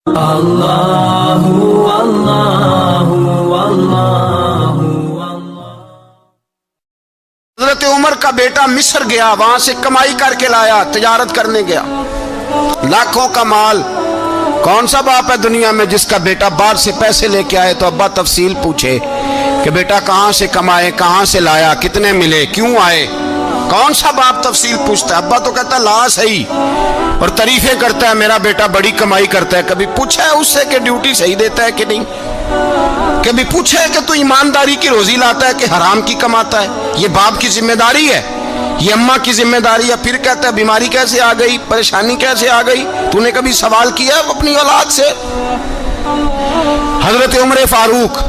اللہ اللہ اللہ۔ حضرت عمر کا بیٹا مصر گیا، وہاں سے کمائی کر کے لایا، تجارت کرنے گیا، لاکھوں کا مال۔ کون سا باپ ہے دنیا میں جس کا بیٹا باہر سے پیسے لے کے آئے تو ابا تفصیل پوچھے کہ بیٹا کہاں سے کمائے، کہاں سے لایا، کتنے ملے، کیوں آئے؟ کون سا باپ تفصیل پوچھتا ہے؟ ابا تو کہتا لا صحیح اور تعریفیں کرتا ہے، میرا بیٹا بڑی کمائی کرتا ہے۔ کبھی پوچھا ہے اس سے کہ ڈیوٹی صحیح دیتا ہے کہ نہیں؟ کبھی پوچھا ہے کہ تو ایمانداری کی روزی لاتا ہے کہ حرام کی کماتا ہے؟ یہ باپ کی ذمہ داری ہے، یہ اماں کی ذمہ داری ہے۔ پھر کہتا ہے بیماری کیسے آ گئی، پریشانی کیسے آ گئی؟ تو نے کبھی سوال کیا اپنی اولاد سے؟ حضرت عمر فاروق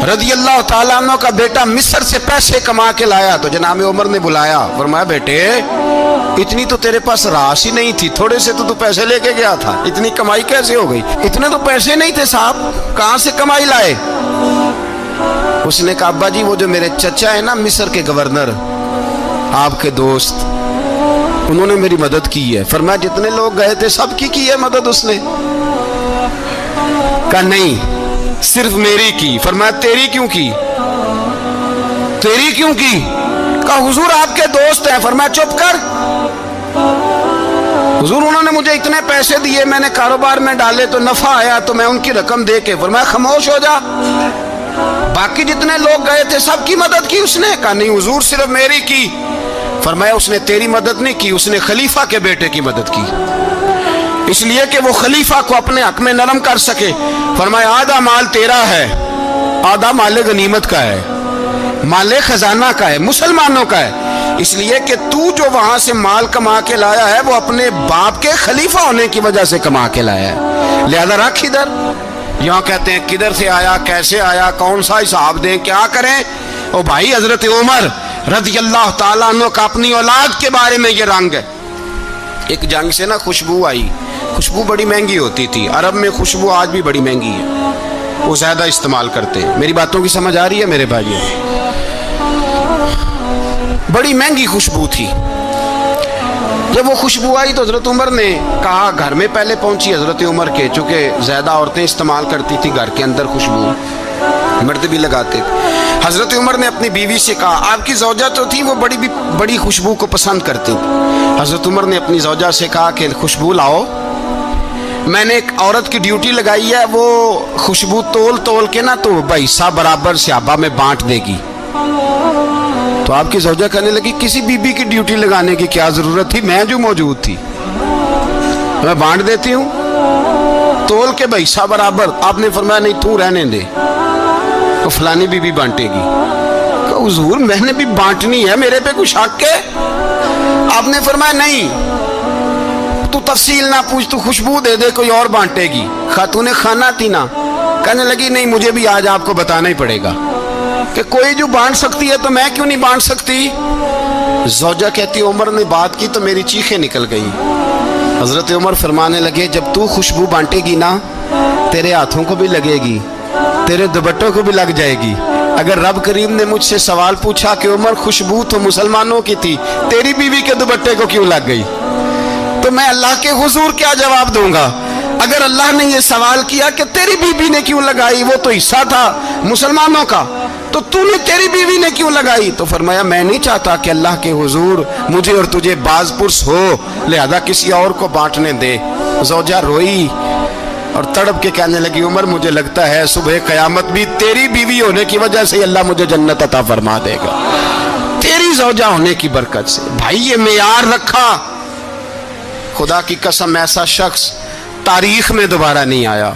رضی اللہ تعالیٰ عنہ کا بیٹا مصر سے پیسے کما کے لایا تو جناب عمر نے بلایا، فرمایا بیٹے اتنی تو تیرے پاس راس ہی نہیں تھی، تھوڑے سے تو پیسے لے کے گیا تھا، اتنی کمائی کیسے ہو گئی؟ اتنے تو پیسے نہیں تھے صاحب، کہاں سے کمائی لائے؟ اس نے کہا ابا جی وہ جو میرے چچا ہے نا مصر کے گورنر، آپ کے دوست، انہوں نے میری مدد کی ہے۔ فرمایا جتنے لوگ گئے تھے سب کی ہے مدد اس نے؟ کہا نہیں صرف میری کی۔ فرمایا تیری کیوں کی؟ تیری کیوں کی؟ کہا حضور آپ کے دوست ہیں۔ فرمایا چپ کر، حضور انہوں نے مجھے اتنے پیسے دیے، میں نے کاروبار میں ڈالے تو نفع آیا تو میں ان کی رقم دے کے۔ فرمایا خاموش ہو جا، باقی جتنے لوگ گئے تھے سب کی مدد کی اس نے؟ کہا نہیں حضور صرف میری کی۔ فرمایا اس نے تیری مدد نہیں کی، اس نے خلیفہ کے بیٹے کی مدد کی، اس لیے کہ وہ خلیفہ کو اپنے حق میں نرم کر سکے۔ فرمایا آدھا مال تیرا ہے، آدھا مال غنیمت کا ہے، مال خزانہ کا ہے، مسلمانوں کا ہے، اس لیے کہ تو جو وہاں سے مال کما کے لایا ہے وہ اپنے باپ کے خلیفہ ہونے کی وجہ سے کما کے لایا ہے، لہذا رکھ ادھر۔ یہاں کہتے ہیں کدھر سے آیا، کیسے آیا، کون سا حساب دیں، کیا کریں؟ او بھائی حضرت عمر رضی اللہ تعالیٰ عنہ کا اپنی اولاد کے بارے میں یہ رنگ ہے۔ ایک جنگ سے نا خوشبو آئی، خوشبو بڑی مہنگی ہوتی تھی، عرب میں خوشبو آج بھی بڑی مہنگی ہے، وہ زیادہ استعمال کرتے ہیں۔ میری باتوں کی سمجھ آ رہی ہے میرے بھائیوں؟ بڑی مہنگی خوشبو تھی۔ جب وہ خوشبو آئی تو حضرت عمر نے کہا، گھر میں پہلے پہنچی حضرت عمر کے، چونکہ زیادہ عورتیں استعمال کرتی تھی گھر کے اندر خوشبو، مرد بھی لگاتے تھے۔ حضرت عمر نے اپنی بیوی سے کہا، آپ کی زوجہ تو تھی وہ بڑی خوشبو کو پسند کرتی تھی۔ حضرت عمر نے اپنی زوجہ سے کہا کہ خوشبو لاؤ، میں نے ایک عورت کی ڈیوٹی لگائی ہے، وہ خوشبو تول کے نا تو حصہ برابر صحابہ میں بانٹ دے گی۔ تو آپ کی زوجہ کہنے لگی کسی بی بی کی ڈیوٹی لگانے کی کیا ضرورت تھی، میں جو موجود تھی میں بانٹ دیتی ہوں تول کے حصہ برابر۔ آپ نے فرمایا نہیں تو رہنے دے، تو فلانی بی بی بانٹے گی۔ کہ حضور میں نے بھی بانٹنی ہے، میرے پہ کچھ حق ہے؟ آپ نے فرمایا نہیں، تو تفصیل نہ پوچھ، تو خوشبو دے دے، کوئی اور بانٹے گی۔ خاتون خانہ تھی نا، کہنے لگی نہیں مجھے بھی آج آپ کو بتانا ہی پڑے گا کہ کوئی جو بانٹ سکتی ہے تو میں کیوں نہیں بانٹ سکتی؟ زوجہ کہتی عمر نے بات کی تو میری چیخیں نکل گئی۔ حضرت عمر فرمانے لگے جب تو خوشبو بانٹے گی نا تیرے ہاتھوں کو بھی لگے گی، تیرے دوپٹوں کو بھی لگ جائے گی۔ اگر رب کریم نے مجھ سے سوال پوچھا کہ عمر خوشبو تو مسلمانوں کی تھی، تیری بیوی کے دوپٹے کو کیوں لگ گئی، تو میں اللہ کے حضور کیا جواب دوں گا؟ اگر اللہ نے یہ سوال کیا کہ تیری بیوی نے کیوں لگائی، وہ تو حصہ تھا مسلمانوں کا، تو نے تیری بیوی نے کیوں لگائی؟ تو فرمایا میں نہیں چاہتا کہ اللہ کے حضور مجھے اور تجھے باز پرس ہو، لہذا کسی اور کو بانٹنے دے۔ زوجہ روئی اور تڑپ کے کہنے لگی عمر مجھے لگتا ہے صبح قیامت بھی تیری بیوی ہونے کی وجہ سے اللہ مجھے جنت عطا فرما دے گا، تیری زوجہ ہونے کی برکت سے۔ بھائی یہ معیار رکھا، خدا کی قسم ایسا شخص تاریخ میں دوبارہ نہیں آیا۔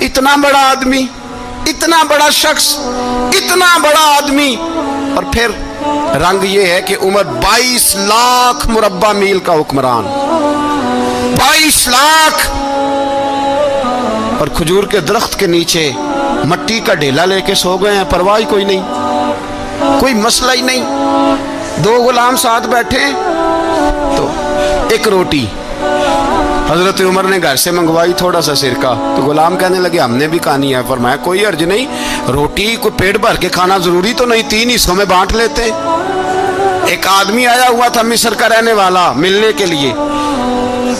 اتنا بڑا آدمی، اتنا بڑا شخص، اتنا بڑا آدمی، اور پھر رنگ یہ ہے کہ عمر 22 لاکھ مربع میل کا حکمران، 22 لاکھ، اور کھجور کے درخت کے نیچے مٹی کا ڈھیلا لے کے سو گئے ہیں، پرواہ کوئی نہیں، کوئی مسئلہ ہی نہیں۔ دو غلام ساتھ بیٹھے تو ایک روٹی حضرت عمر نے گھر سے منگوائی، تھوڑا سا سرکہ، تو غلام کہنے لگے ہم نے بھی کھانی ہے۔ فرمایا کوئی حرج نہیں، روٹی کو پیٹ بھر کے کھانا ضروری تو نہیں، 3 حصوں میں بانٹ لیتے۔ ایک آدمی آیا ہوا تھا مصر کا رہنے والا ملنے کے لیے،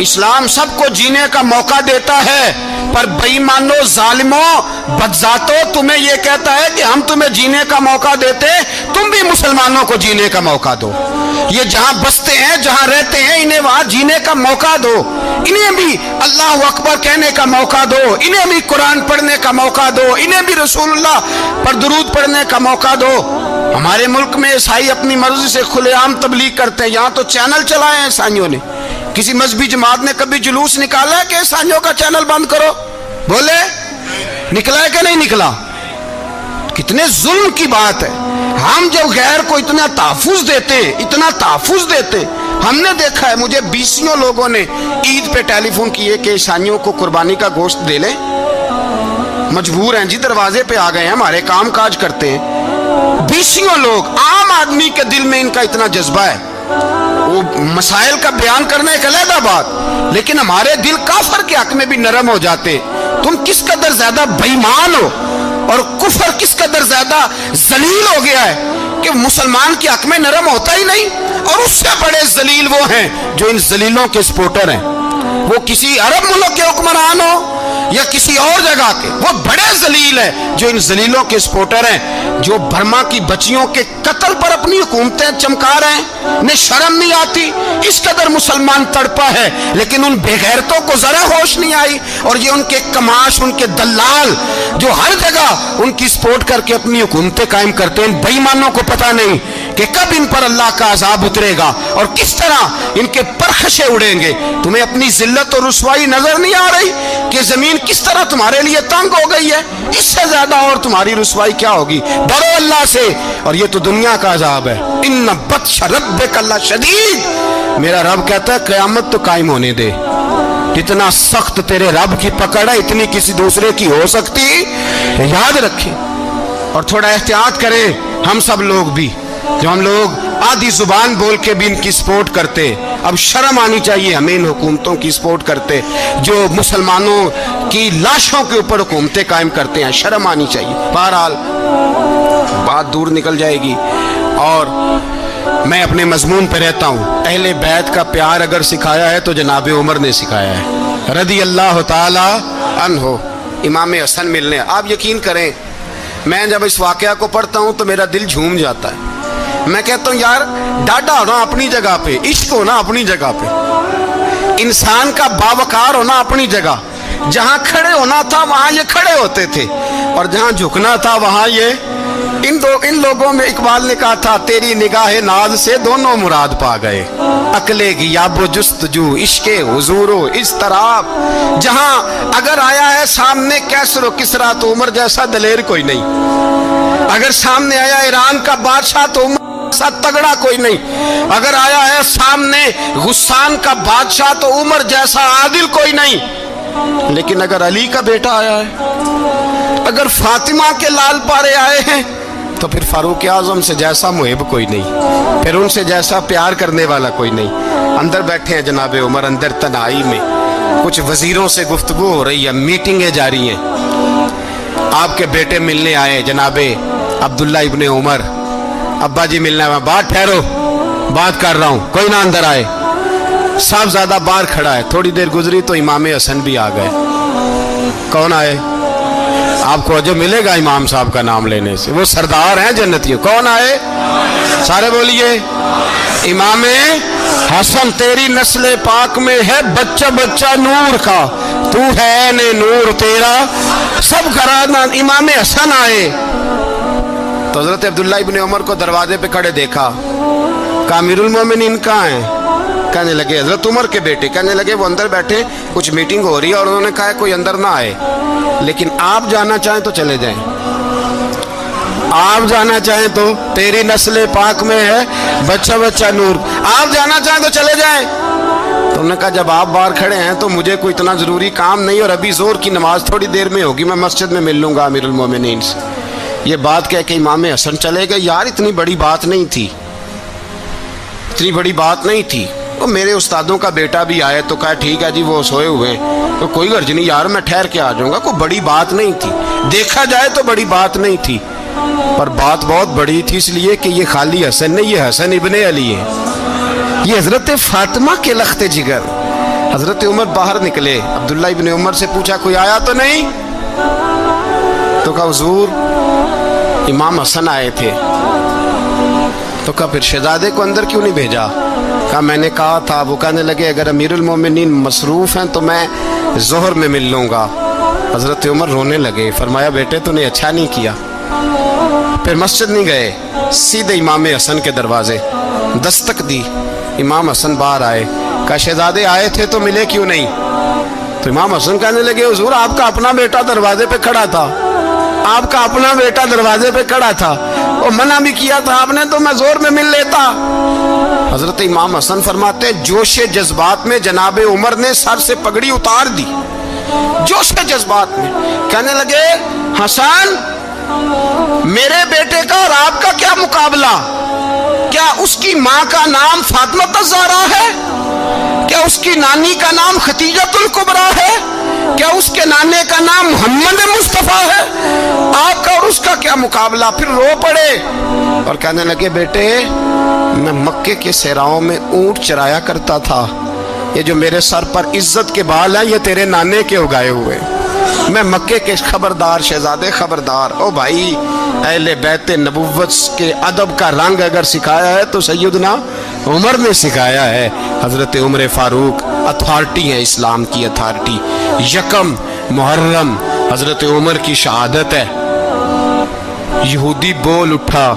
اسلام سب کو جینے کا موقع دیتا ہے، پر بےایمانوں، ظالموں، بدذاتوں، تمہیں یہ کہتا ہے کہ ہم تمہیں جینے کا موقع دیتے، تم بھی مسلمانوں کو جینے کا موقع دو۔ یہ جہاں بستے ہیں، جہاں رہتے ہیں، انہیں وہاں جینے کا موقع دو، انہیں بھی اللہ اکبر کہنے کا موقع دو، انہیں بھی قرآن پڑھنے کا موقع دو، انہیں بھی رسول اللہ پر درود پڑھنے کا موقع دو۔ ہمارے ملک میں عیسائی اپنی مرضی سے کھلے عام تبلیغ کرتے ہیں، یہاں تو چینل چلائے ہیں عیسائیوں نے۔ کسی مذہبی جماعت نے کبھی جلوس نکالا ہے کہ عیسائیوں کا چینل بند کرو؟ بولے نکلا ہے کہ نہیں نکلا؟ کتنے ظلم کی بات ہے۔ ہم جب غیر کو اتنا تحفظ دیتے ہیں، اتنا تحفظ دیتے ہیں، ہم نے دیکھا ہے، مجھے بیسیوں لوگوں نے عید پہ ٹیلی فون کیے کہ عیسائیوں کو قربانی کا گوشت دے لیں، مجبور ہیں جی، دروازے پہ آ گئے ہیں، ہمارے کام کاج کرتے ہیں۔ بیسیوں لوگ، عام آدمی کے دل میں ان کا اتنا جذبہ ہے، وہ مسائل کا بیان کرنا ایک علیحدہ بات، لیکن ہمارے دل کافر کے حق میں بھی نرم ہو جاتے۔ تم کس قدر زیادہ بےایمان ہو، اور کفر کس قدر زیادہ ذلیل ہو گیا ہے کہ مسلمان کے حق میں نرم ہوتا ہی نہیں۔ اور اس سے بڑے ذلیل وہ ہیں جو ان ذلیلوں کے سپورٹر ہیں، وہ کسی عرب ملک کے حکمران ہو یا کسی اور جگہ کے، وہ بڑے ذلیل ہیں جو ان ذلیلوں کے سپورٹر ہیں، جو برما کی بچیوں کے قتل پر اپنی حکومتیں چمکا رہے ہیں۔ انہیں شرم نہیں آتی، اس قدر مسلمان تڑپا ہے، لیکن ان بے غیرتوں کو ذرا ہوش نہیں آئی۔ اور یہ ان کے کماش، ان کے دلال جو ہر جگہ ان کی سپورٹ کر کے اپنی حکومتیں قائم کرتے ہیں، ان بے ایمانوں کو پتہ نہیں کہ کب ان پر اللہ کا عذاب اترے گا اور کس طرح ان کے پرخشے اڑیں گے۔ تمہیں اپنی ذلت اور رسوائی نظر نہیں آ رہی کہ زمین کس طرح تمہارے لیے تنگ ہو گئی ہے؟ اس سے زیادہ اور تمہاری رسوائی کیا ہوگی؟ ڈرو اللہ سے، اور یہ تو دنیا کا عذاب ہے۔ ان بطش ربک لشدید، میرا رب کہتا ہے قیامت تو قائم ہونے دے، جتنا سخت تیرے رب کی پکڑ ہے اتنی کسی دوسرے کی ہو سکتی، یاد رکھیں۔ اور تھوڑا احتیاط کریں ہم سب لوگ بھی، جو ہم لوگ آدھی زبان بول کے بھی ان کی سپورٹ کرتے، اب شرم آنی چاہیے ہمیں ان حکومتوں کی سپورٹ کرتے جو مسلمانوں کی لاشوں کے اوپر حکومتیں قائم کرتے ہیں، شرم آنی چاہیے۔ بہرحال بات دور نکل جائے گی، اور میں اپنے مضمون پہ رہتا ہوں۔ اہل بیت کا پیار اگر سکھایا ہے تو جناب عمر نے سکھایا ہے رضی اللہ تعالی عنہ، امام حسن ملنے۔ آپ یقین کریں، میں جب اس واقعہ کو پڑھتا ہوں تو میرا دل جھوم جاتا ہے۔ میں کہتا ہوں یار، ڈاڈا ہونا اپنی جگہ پہ، عشق ہونا اپنی جگہ پہ، انسان کا باوقار ہونا اپنی جگہ، جہاں کھڑے ہونا تھا وہاں یہ کھڑے ہوتے تھے، اور جہاں جھکنا تھا وہاں یہ ان لوگوں میں اقبال نے کہا تھا، تیری نگاہ ناز سے دونوں مراد پا گئے، عقل غیاب و جستجو، عشق حضور و اضطراب۔ جہاں اگر آیا ہے سامنے کیسر و کسرا تو عمر جیسا دلیر کوئی نہیں، اگر سامنے آیا ایران کا بادشاہ تو عمر جیسا تگڑا کوئی نہیں، اگر آیا ہے سامنے غسان کا بادشاہ تو عمر جیسا عادل کوئی نہیں، لیکن اگر علی کا بیٹا آیا ہے، اگر فاطمہ کے لال پارے آئے ہیں، تو پھر فاروق اعظم سے جیسا محب کوئی نہیں، پھر ان سے جیسا پیار کرنے والا کوئی نہیں۔ اندر بیٹھے ہیں جناب عمر، اندر تنہائی میں کچھ وزیروں سے گفتگو ہو رہی ہے، میٹنگیں جاری ہیں۔ آپ کے بیٹے ملنے آئے جناب عبداللہ ابن عمر، ابا جی ملنا ہے، بات ٹھہرو، بات کر رہا ہوں، کوئی نہ اندر آئے۔ صاحب زیادہ باہر کھڑا ہے، تھوڑی دیر گزری تو امام حسن بھی آ گئے۔ کون آئے؟ آپ کو جو ملے گا امام صاحب کا نام لینے سے، وہ سردار ہیں جنتیوں۔ کون آئے؟ سارے بولیے، امام حسن، تیری نسل پاک میں ہے بچہ بچہ نور کا، تو ہے نور تیرا سب گھرانہ۔ امام حسن آئے تو حضرت عبداللہ ابن عمر کو دروازے پہ کھڑے دیکھا، کہا امیر المومنین کہاں ہیں؟ کہنے لگے حضرت عمر کے بیٹے، کہنے لگے وہ اندر بیٹھے، کچھ میٹنگ ہو رہی ہے، اور انہوں نے کہا کوئی اندر نہ آئے، لیکن آپ جانا چاہیں تو چلے جائیں، آپ جانا چاہیں تو، تیری نسل پاک میں ہے بچہ بچہ نور، آپ جانا چاہیں تو چلے جائیں۔ تو انہوں نے کہا جب آپ باہر کھڑے ہیں تو مجھے کوئی اتنا ضروری کام نہیں، اور ابھی زور کی نماز تھوڑی دیر میں ہوگی، میں مسجد میں مل لوں گا امیر المومنین سے۔ یہ بات کہہ کے امام حسن چلے گئے۔ یار اتنی بڑی بات نہیں تھی، اتنی بڑی بات نہیں تھی۔ وہ میرے استادوں کا بیٹا بھی آئے تو کہا ٹھیک ہے جی، وہ سوئے ہوئے ہیں تو کوئی غرض نہیں یار، میں ٹھہر کے آ جاؤں گا، کوئی بڑی بات نہیں تھی، دیکھا جائے تو بڑی بات نہیں تھی، پر بات بہت بڑی تھی، اس لیے کہ یہ خالی حسن نہیں، یہ حسن ابن علی ہے، یہ حضرت فاطمہ کے لخت جگر، حضرت عمر باہر نکلے, عبداللہ ابن عمر سے پوچھا کوئی آیا تو نہیں؟ تو کہا حضور امام حسن آئے تھے. تو کہا پھر شہزادے کو اندر کیوں نہیں بھیجا؟ کہا میں نے کہا تھا. وہ کہنے لگے اگر امیر المومنین مصروف ہیں تو میں ظہر میں مل لوں گا. حضرت عمر رونے لگے, فرمایا بیٹے تو نے اچھا نہیں کیا. پھر مسجد نہیں گئے, سیدھے امام حسن کے دروازے دستک دی. امام حسن باہر آئے, کہا شہزادے آئے تھے تو ملے کیوں نہیں؟ تو امام حسن کہنے لگے حضور آپ کا اپنا بیٹا دروازے پہ کھڑا تھا, آپ کا اپنا بیٹا دروازے پہ کھڑا تھا, اور منع بھی کیا تھا آپ نے تو میں زور میں مل لیتا. حضرت امام حسن فرماتے ہیں جوش جذبات میں جناب عمر نے سر سے پگڑی اتار دی, جوش جذبات میں. کہنے لگے حسن میرے بیٹے کا اور آپ کا کیا مقابلہ؟ کیا اس کی ماں کا نام فاطمہ الزہرا ہے؟ کیا اس کی نانی کا نام خدیجۃ الکبریٰ ہے؟ کیا اس کے نانے کا نام محمد مصطفیٰ ہے؟ آپ کا اور اس کا کیا مقابلہ؟ پھر رو پڑے اور کہنے لگے بیٹے میں مکے کے صحراؤں میں اونٹ چرایا کرتا تھا, یہ جو میرے سر پر عزت کے بال ہیں یہ تیرے نانے کے اگائے ہوئے. میں مکے کے خبردار شہزادے خبردار. او بھائی اہل بیت نبوت کے ادب کا رنگ اگر سکھایا ہے تو سیدنا عمر نے سکھایا ہے. حضرت عمر فاروق اتھارٹی ہے, اسلام کی اتھارٹی. یکم محرم حضرت عمر کی شہادت ہے. یہودی بول اٹھا,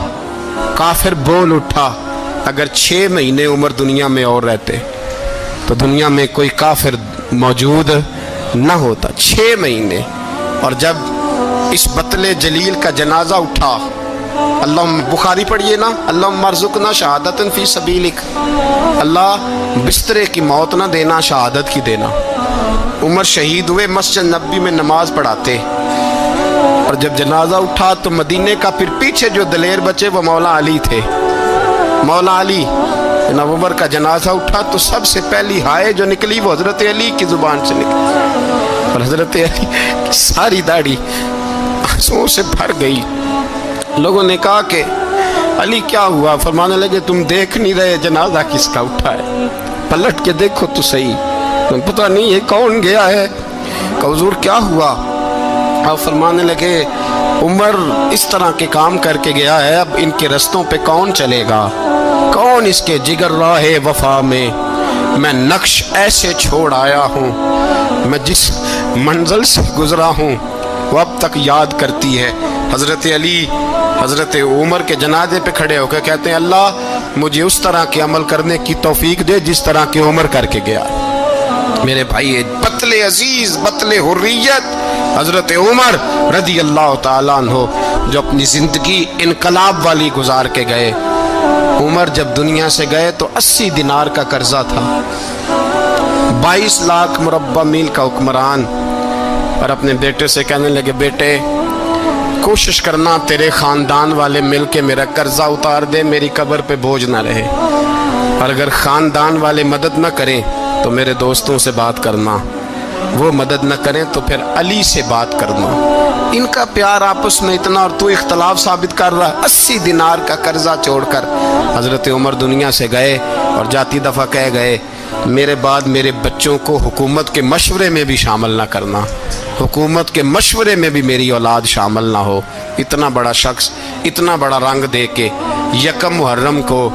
کافر بول اٹھا. اگر 6 مہینے عمر دنیا میں اور رہتے تو دنیا میں کوئی کافر موجود نہ ہوتا. 6 مہینے. اور جب اس بطل جلیل کا جنازہ اٹھا, اللہ بخاری پڑھیے نا, اللہم ارزقنا شہادت فی سبیلک, اللہ بسترے کی موت نہ دینا, شہادت کی دینا. عمر شہید ہوئے, مسجد نبوی میں نماز پڑھاتے, اور جب جنازہ اٹھا تو مدینے کا پھر پیچھے جو دلیر بچے وہ مولا علی تھے. مولا علی جناب عمر کا جنازہ اٹھا تو سب سے پہلی ہائے جو نکلی وہ حضرت علی کی زبان سے نکلی, اور حضرت علی کی ساری داڑھی آنسوؤں سے بھر گئی. لوگوں نے کہا کہ علی کیا ہوا؟ فرمانے لگے تم دیکھ نہیں رہے جنازہ کس کا اٹھا ہے؟ پلٹ کے دیکھو تو صحیح, تم پتہ نہیں یہ کون گیا ہے. کہ حضور کیا ہوا؟ آپ فرمانے لگے عمر اس طرح کے کام کر کے گیا ہے, اب ان کے رستوں پہ کون چلے گا؟ کون اس کے جگر راہ وفا میں؟ میں نقش ایسے چھوڑ آیا ہوں, میں جس منزل سے گزرا ہوں وہ اب تک یاد کرتی ہے. حضرت علی حضرت عمر کے جنازے پہ کھڑے ہو کے کہتے ہیں اللہ مجھے اس طرح کے عمل کرنے کی توفیق دے جس طرح کے عمر کر کے گیا. میرے بھائی بطل عزیز, بطل حریت حضرت عمر رضی اللہ تعالیٰ عنہ جو اپنی زندگی انقلاب والی گزار کے گئے. عمر جب دنیا سے گئے تو 80 دینار کا قرضہ تھا, 22 لاکھ مربع میل کا حکمران. اور اپنے بیٹے سے کہنے لگے بیٹے کوشش کرنا تیرے خاندان والے مل کے میرا قرضہ اتار دے, میری قبر پہ بوجھ نہ رہے. اور اگر خاندان والے مدد نہ کریں تو میرے دوستوں سے بات کرنا, وہ مدد نہ کریں تو پھر علی سے بات کرنا. ان کا پیار آپس میں اتنا, اور تو اختلاف ثابت کر رہا. 80 دینار کا قرضہ چھوڑ کر حضرت عمر دنیا سے گئے, اور جاتی دفعہ کہہ گئے میرے بعد میرے بچوں کو حکومت کے مشورے میں بھی شامل نہ کرنا, حکومت کے مشورے میں بھی میری اولاد شامل نہ ہو. اتنا بڑا شخص اتنا بڑا رنگ دے کے یکم محرم کو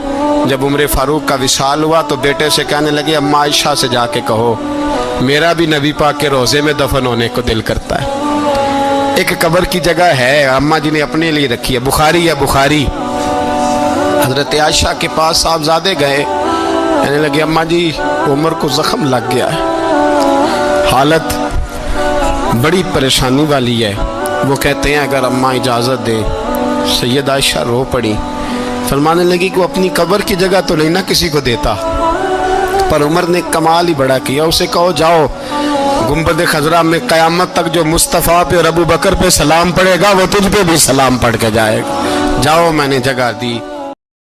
جب عمر فاروق کا وصال ہوا تو بیٹے سے کہنے لگے اماں عائشہ سے جا کے کہو میرا بھی نبی پاک کے روزے میں دفن ہونے کو دل کرتا ہے. ایک قبر کی جگہ ہے اماں جی نے اپنے لیے رکھی ہے, بخاری ہے بخاری. حضرت عائشہ کے پاس صاحبزادے گئے, کہنے لگے اماں جی عمر کو زخم لگ گیا ہے, حالت بڑی پریشانی والی ہے. وہ کہتے ہیں اگر اماں اجازت دیں. سید عائشہ رو پڑی, فرمانے لگی کہ وہ اپنی قبر کی جگہ تو نہیں نہ کسی کو دیتا, پر عمر نے کمال ہی بڑا کیا. اسے کہو جاؤ گنبد خضرا میں قیامت تک جو مصطفیٰ پہ اور ابو بکر پہ سلام پڑے گا وہ تجھ پہ بھی سلام پڑھ کے جائے گا. جاؤ میں نے جگہ دی.